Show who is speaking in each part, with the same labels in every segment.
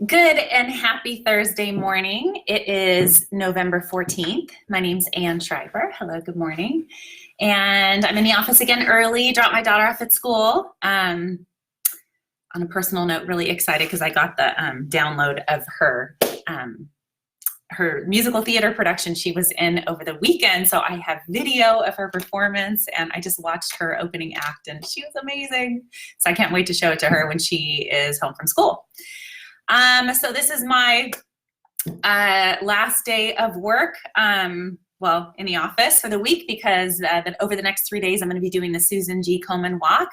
Speaker 1: Good and happy Thursday morning. It is November 14th. My name's Ann Schreiber. Hello, good morning. And I'm in the office again early, dropped my daughter off at school. On a personal note, really excited because I got the download of her musical theater production she was in over the weekend. So I have video of her performance and I just watched her opening act and she was amazing. So I can't wait to show it to her when she is home from school. So this is my last day of work, well, in the office for the week because over the next 3 days I'm going to be doing the Susan G. Komen Walk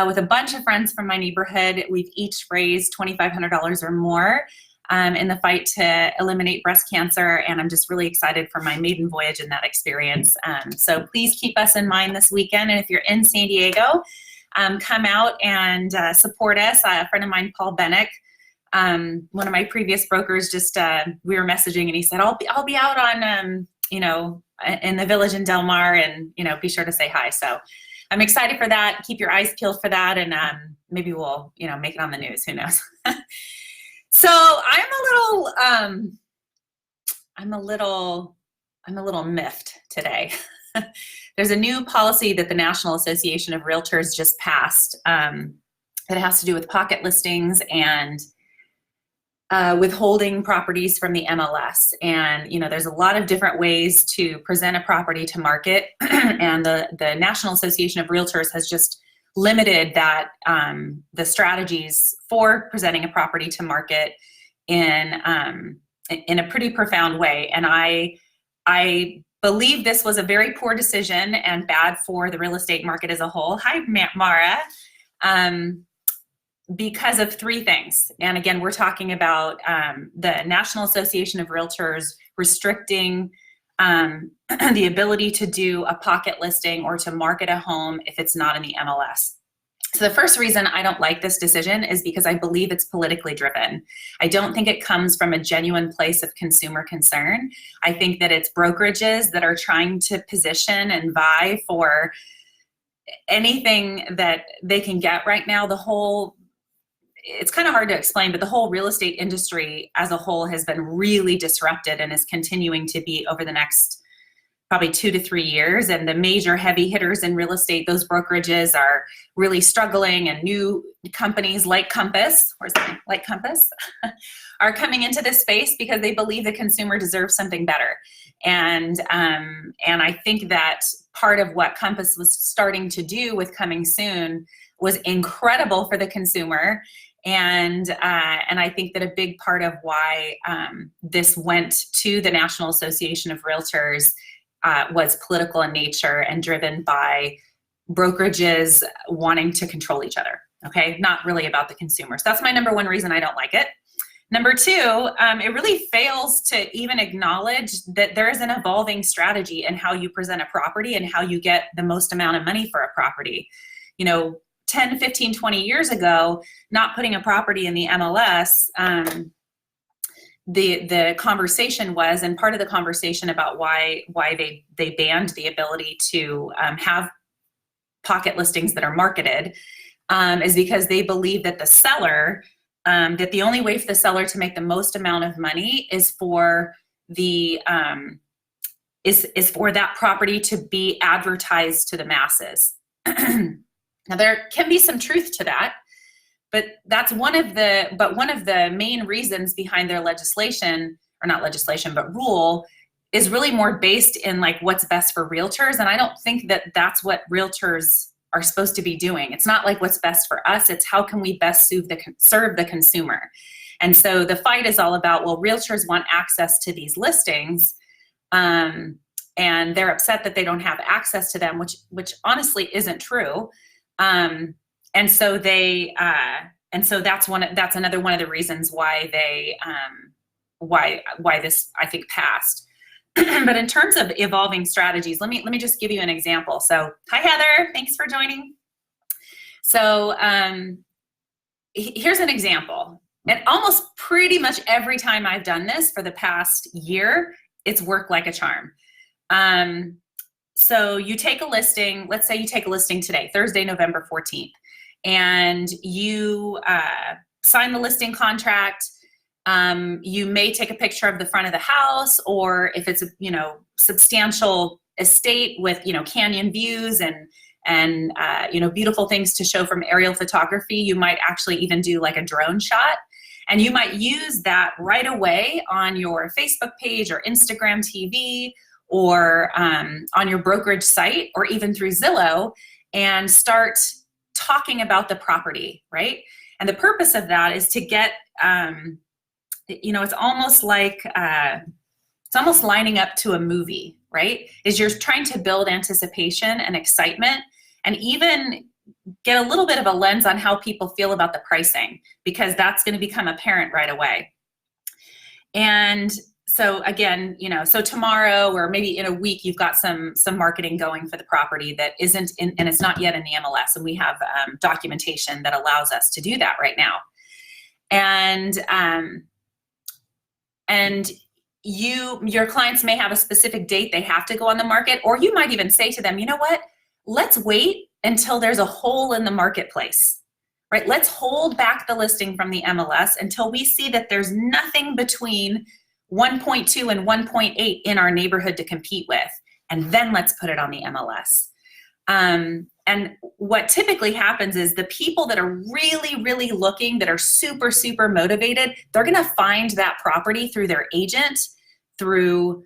Speaker 1: with a bunch of friends from my neighborhood. We've each raised $2,500 or more in the fight to eliminate breast cancer, and I'm just really excited for my maiden voyage in that experience. So please keep us in mind this weekend, and if you're in San Diego, come out and support us. A friend of mine, Paul Bennick, one of my previous brokers, just we were messaging and he said, I'll be out on in the village in Del Mar, and be sure to say hi. So I'm excited for that. Keep your eyes peeled for that, and maybe we'll make it on the news. Who knows? So I'm a little miffed today. There's a new policy that the National Association of Realtors just passed that has to do with pocket listings and withholding properties from the MLS. And, there's a lot of different ways to present a property to market. And the National Association of Realtors has just limited that, the strategies for presenting a property to market in a pretty profound way. And I believe this was a very poor decision and bad for the real estate market as a whole. Hi, Mara. Because of three things. And again, we're talking about the National Association of Realtors restricting the ability to do a pocket listing or to market a home if it's not in the MLS. So the first reason I don't like this decision is because I believe it's politically driven. I don't think it comes from a genuine place of consumer concern. I think that it's brokerages that are trying to position and vie for anything that they can get right now. It's kind of hard to explain, but the whole real estate industry as a whole has been really disrupted and is continuing to be over the next probably 2 to 3 years. And the major heavy hitters in real estate, those brokerages are really struggling, and new companies like Compass, are coming into this space because they believe the consumer deserves something better. And I think that part of what Compass was starting to do with Coming Soon was incredible for the consumer. And I think that a big part of why this went to the National Association of Realtors was political in nature and driven by brokerages wanting to control each other, okay? Not really about the consumer. So that's my number one reason I don't like it. Number two, it really fails to even acknowledge that there is an evolving strategy in how you present a property and how you get the most amount of money for a property. 10, 15, 20 years ago, not putting a property in the MLS, the conversation was, and part of the conversation about why they banned the ability to have pocket listings that are marketed is because they believe that the seller, that the only way for the seller to make the most amount of money is for the is for that property to be advertised to the masses. Now, there can be some truth to that, but that's one of the main reasons behind their legislation, or not legislation, but rule, is really more based in like what's best for realtors. And I don't think that that's what realtors are supposed to be doing. It's not like what's best for us. It's how can we best serve the consumer. And so the fight is all about, well, realtors want access to these listings, and they're upset that they don't have access to them, which honestly isn't true. And so that's another one of the reasons why why this, I think, passed. But in terms of evolving strategies, let me just give you an example. So, hi Heather, thanks for joining. So here's an example. And almost pretty much every time I've done this for the past year, it's worked like a charm. So you take a listing, let's say you take a listing today, Thursday, November 14th, and you sign the listing contract. You may take a picture of the front of the house, or if it's a, substantial estate with, canyon views and beautiful things to show from aerial photography, you might actually even do like a drone shot. And you might use that right away on your Facebook page or Instagram TV or on your brokerage site or even through Zillow, and start talking about the property, right? And the purpose of that is to get, it's almost like, it's almost lining up to a movie, right? Is you're trying to build anticipation and excitement, and even get a little bit of a lens on how people feel about the pricing, because that's going to become apparent right away. And so again, so tomorrow or maybe in a week, you've got some marketing going for the property that isn't in, and it's not yet in the MLS. And we have documentation that allows us to do that right now. And your clients may have a specific date they have to go on the market, or you might even say to them, you know what, let's wait until there's a hole in the marketplace, right? Let's hold back the listing from the MLS until we see that there's nothing between 1.2 and 1.8 in our neighborhood to compete with, and then let's put it on the MLS. And what typically happens is the people that are really, really looking, that are super, super motivated, they're going to find that property through their agent, through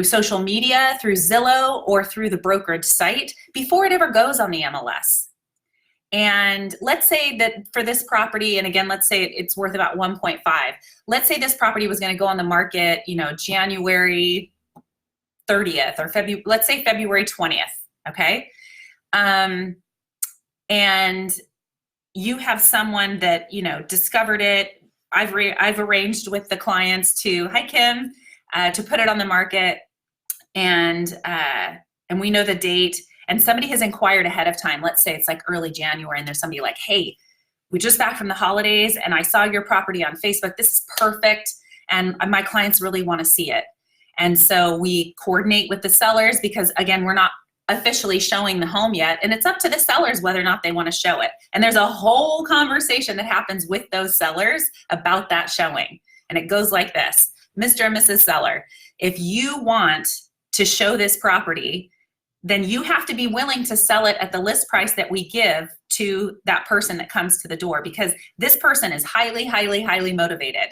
Speaker 1: social media, through Zillow, or through the brokerage site before it ever goes on the MLS. And let's say that for this property, and again, let's say it's worth about 1.5. Let's say this property was going to go on the market, January 30th or let's say February 20th. Okay. And you have someone that, discovered it. I've arranged with the clients to, hi Kim, to put it on the market, and we know the date, and somebody has inquired ahead of time. Let's say it's like early January, and there's somebody like, hey, we just back from the holidays and I saw your property on Facebook. This is perfect. And my clients really want to see it. And so we coordinate with the sellers, because again, we're not officially showing the home yet, and it's up to the sellers whether or not they want to show it. And there's a whole conversation that happens with those sellers about that showing. And it goes like this: Mr. and Mrs. Seller, if you want to show this property, then you have to be willing to sell it at the list price that we give to that person that comes to the door, because this person is highly, highly, highly motivated.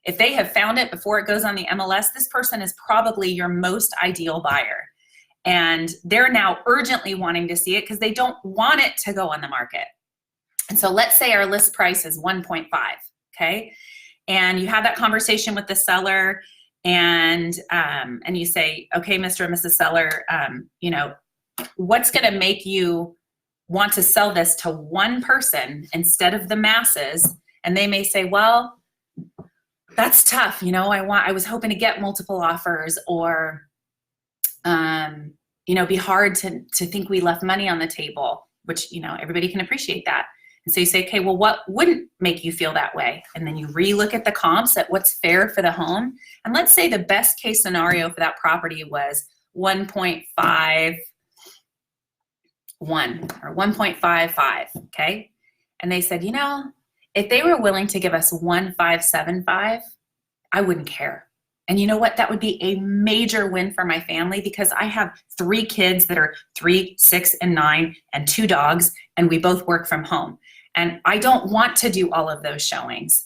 Speaker 1: If they have found it before it goes on the MLS, this person is probably your most ideal buyer. And they're now urgently wanting to see it because they don't want it to go on the market. And so let's say our list price is 1.5, okay? And you have that conversation with the seller, and you say, okay, Mr. and Mrs. Seller, what's going to make you want to sell this to one person instead of the masses? And they may say, well, that's tough. I was hoping to get multiple offers, or be hard to think we left money on the table, which, everybody can appreciate that. And so you say, okay, well, what wouldn't make you feel that way? And then you relook at the comps at what's fair for the home. And let's say the best case scenario for that property was 1.51 or 1.55, okay? And they said, if they were willing to give us 1.575, I wouldn't care. And you know what? That would be a major win for my family, because I have 3 kids that are 3, 6, and 9, and 2 dogs, and we both work from home. And I don't want to do all of those showings.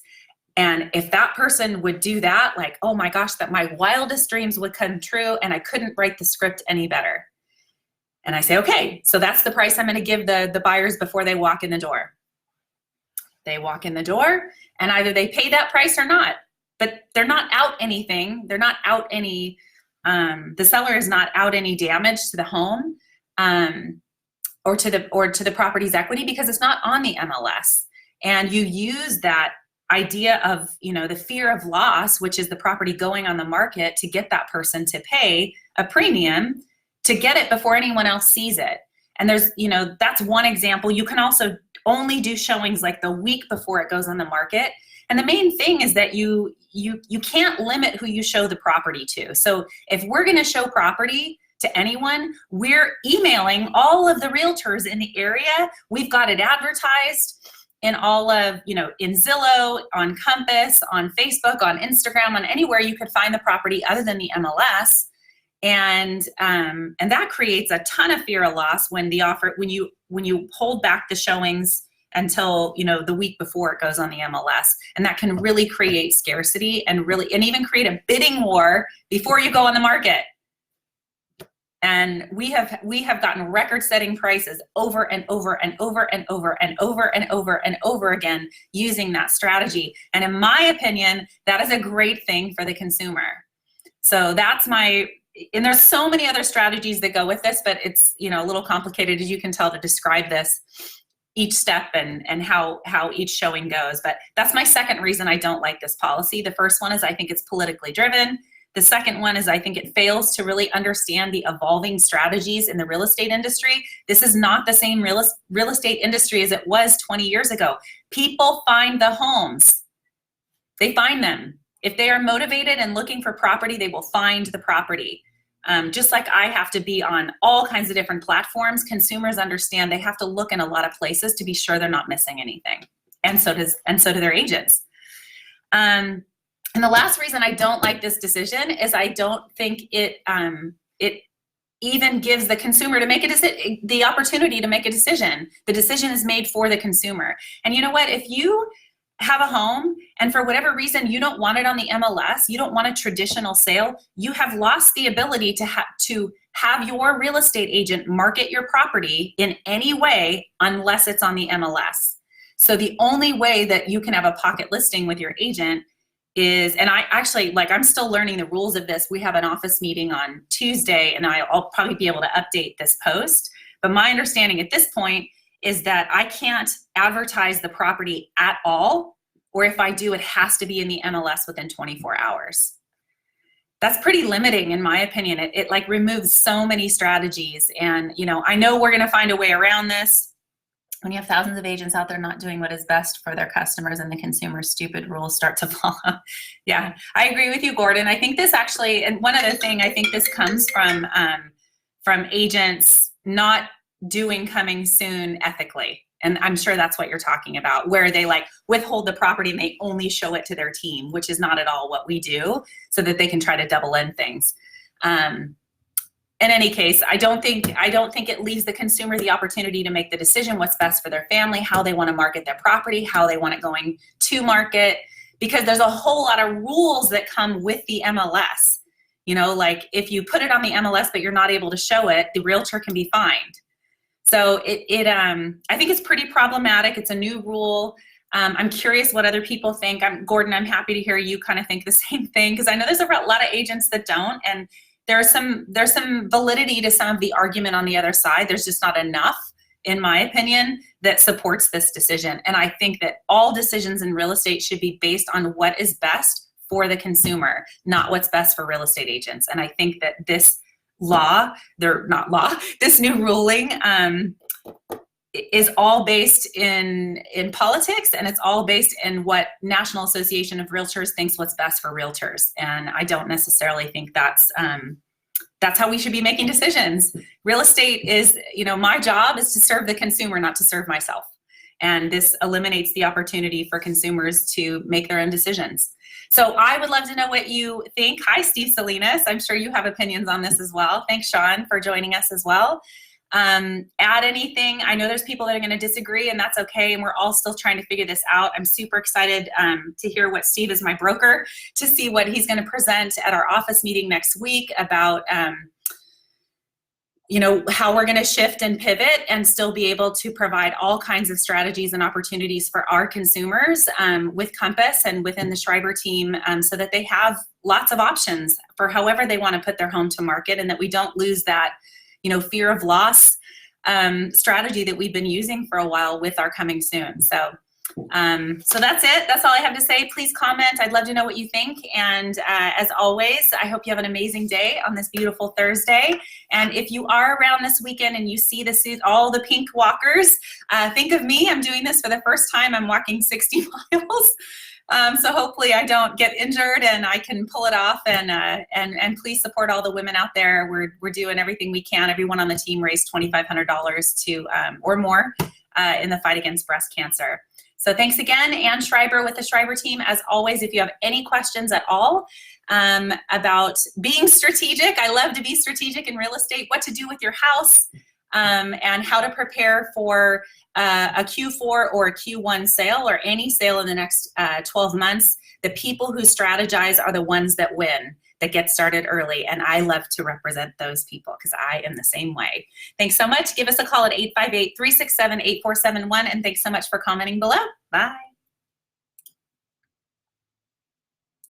Speaker 1: And if that person would do that, like, oh my gosh, that my wildest dreams would come true, and I couldn't write the script any better. And I say, okay, so that's the price I'm going to give the buyers before they walk in the door. They walk in the door, and either they pay that price or not. But they're not out anything. They're not out any, the seller is not out any damage to the home or to the property's equity, because it's not on the MLS. And you use that idea of, the fear of loss, which is the property going on the market, to get that person to pay a premium to get it before anyone else sees it. And there's, that's one example. You can also only do showings like the week before it goes on the market. And the main thing is that you can't limit who you show the property to. So if we're going to show property to anyone, we're emailing all of the realtors in the area. We've got it advertised. in all of, in Zillow, on Compass, on Facebook, on Instagram, on anywhere you could find the property other than the MLS. And that creates a ton of fear of loss when you hold back the showings until the week before it goes on the MLS, and that can really create scarcity and even create a bidding war before you go on the market. And we have gotten record-setting prices over and over and over and over and over and over and over again using that strategy. And in my opinion, that is a great thing for the consumer. So and there's so many other strategies that go with this, but it's a little complicated, as you can tell, to describe this each step and how each showing goes. But that's my second reason I don't like this policy. The first one is I think it's politically driven. The second one is I think it fails to really understand the evolving strategies in the real estate industry. This is not the same real estate industry as it was 20 years ago. People find the homes. They find them. If they are motivated and looking for property, they will find the property. Just like I have to be on all kinds of different platforms, consumers understand they have to look in a lot of places to be sure they're not missing anything. And so do their agents. And the last reason I don't like this decision is I don't think it even gives the consumer to make the opportunity to make a decision. The decision is made for the consumer. And you know what? If you have a home and for whatever reason you don't want it on the MLS, you don't want a traditional sale, you have lost the ability to have your real estate agent market your property in any way unless it's on the MLS. So the only way that you can have a pocket listing with your agent is, and I'm still learning the rules of this. We have an office meeting on Tuesday and I'll probably be able to update this post. But my understanding at this point is that I can't advertise the property at all, or if I do, it has to be in the MLS within 24 hours. That's pretty limiting in my opinion. It like removes so many strategies. And, I know we're gonna find a way around this. When you have thousands of agents out there not doing what is best for their customers and the consumer's stupid rules start to follow. Yeah, I agree with you, Gordon. I think this actually, and one other thing, I think this comes from agents not doing coming soon ethically. And I'm sure that's what you're talking about, where they withhold the property and they only show it to their team, which is not at all what we do, so that they can try to double end things. In any case, I don't think it leaves the consumer the opportunity to make the decision what's best for their family, how they want to market their property, how they want it going to market, because there's a whole lot of rules that come with the MLS. Like if you put it on the MLS but you're not able to show it, the realtor can be fined. So I think it's pretty problematic. It's a new rule. I'm curious what other people think. Gordon, I'm happy to hear you kind of think the same thing, because I know there's a lot of agents that don't, and there's some validity to some of the argument on the other side. There's just not enough, in my opinion, that supports this decision. And I think that all decisions in real estate should be based on what is best for the consumer, not what's best for real estate agents. And I think that this this new ruling is all based in politics, and it's all based in what National Association of Realtors thinks what's best for realtors. And I don't necessarily think that's how we should be making decisions. Real estate is, my job is to serve the consumer, not to serve myself. And this eliminates the opportunity for consumers to make their own decisions. So I would love to know what you think. Hi, Steve Salinas. I'm sure you have opinions on this as well. Thanks, Sean, for joining us as well. Add anything. I know there's people that are going to disagree, and that's okay. And we're all still trying to figure this out. I'm super excited to hear what Steve, is my broker, to see what he's going to present at our office meeting next week about how we're going to shift and pivot and still be able to provide all kinds of strategies and opportunities for our consumers with Compass and within the Schreiber team, so that they have lots of options for however they want to put their home to market, and that we don't lose that fear of loss strategy that we've been using for a while with our coming soon. So that's it. That's all I have to say. Please comment. I'd love to know what you think. And as always, I hope you have an amazing day on this beautiful Thursday. And if you are around this weekend and you see all the pink walkers, think of me. I'm doing this for the first time. I'm walking 60 miles. So hopefully I don't get injured and I can pull it off, and please support all the women out there. We're doing everything we can. Everyone on the team raised $2,500 or more in the fight against breast cancer. So thanks again, Ann Schreiber with the Schreiber team. As always, if you have any questions at all about being strategic, I love to be strategic in real estate, what to do with your house, and how to prepare for a Q4 or a Q1 sale or any sale in the next 12 months. The people who strategize are the ones that win, that get started early, and I love to represent those people because I am the same way. Thanks so much. Give us a call at 858-367-8471, and thanks so much for commenting below. Bye.